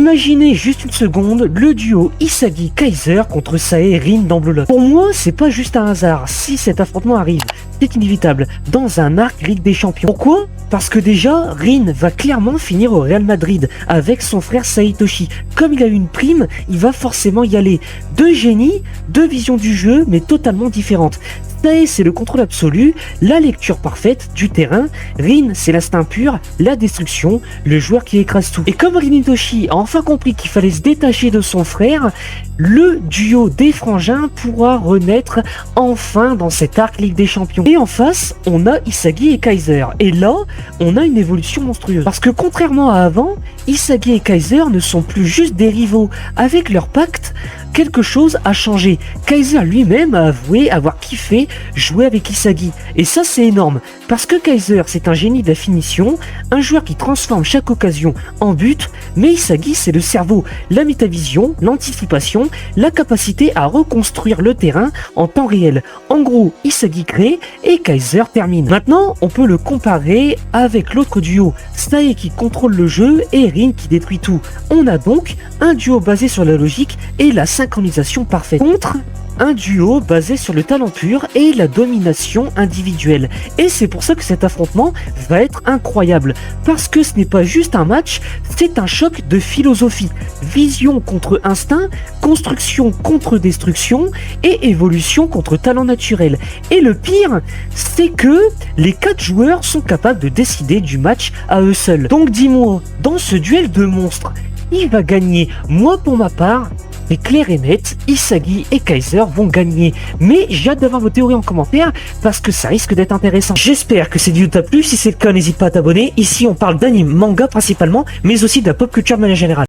Imaginez juste une seconde le duo Isagi-Kaiser contre Sae Rin dans Blue Lock. Pour moi, c'est pas juste un hasard si cet affrontement arrive. C'est inévitable dans un arc Ligue des Champions. Pourquoi ? Parce que déjà, Rin va clairement finir au Real Madrid avec son frère Saitoshi. Comme il a eu une prime, il va forcément y aller. Deux génies, deux visions du jeu, mais totalement différentes. Sae, c'est le contrôle absolu, la lecture parfaite du terrain. Rin, c'est l'instinct pur, la destruction, le joueur qui écrase tout. Et comme Rin Itoshi a enfin compris qu'il fallait se détacher de son frère, le duo des frangins pourra renaître enfin dans cet arc Ligue des Champions. Et en face, on a Isagi et Kaiser. Et là, on a une évolution monstrueuse. Parce que contrairement à avant, Isagi et Kaiser ne sont plus juste des rivaux. Avec leur pacte, quelque chose a changé. Kaiser lui-même a avoué avoir kiffé jouer avec Isagi. Et ça, c'est énorme. Parce que Kaiser, c'est un génie de la finition, un joueur qui transforme chaque occasion en but, mais Isagi, c'est le cerveau, la métavision, l'anticipation, la capacité à reconstruire le terrain en temps réel. En gros, Isagi crée et Kaiser termine. Maintenant, on peut le comparer avec l'autre duo, Sae qui contrôle le jeu et Rin qui détruit tout. On a donc un duo basé sur la logique et la synchronisation parfaite contre un duo basé sur le talent pur et la domination individuelle. Et c'est pour ça que cet affrontement va être incroyable, parce que ce n'est pas juste un match, c'est un choc de philosophie. Vision contre instinct, construction contre destruction et évolution contre talent naturel. Et le pire, c'est que les 4 joueurs sont capables de décider du match à eux seuls. Donc dis-moi, dans ce duel de monstres, qui va gagner? Moi pour ma part, c'est clair et net, Isagi et Kaiser vont gagner. Mais j'ai hâte d'avoir vos théories en commentaire parce que ça risque d'être intéressant. J'espère que cette vidéo t'a plu. Si c'est le cas, n'hésite pas à t'abonner. Ici, on parle d'anime, manga principalement, mais aussi de la pop culture de manière générale.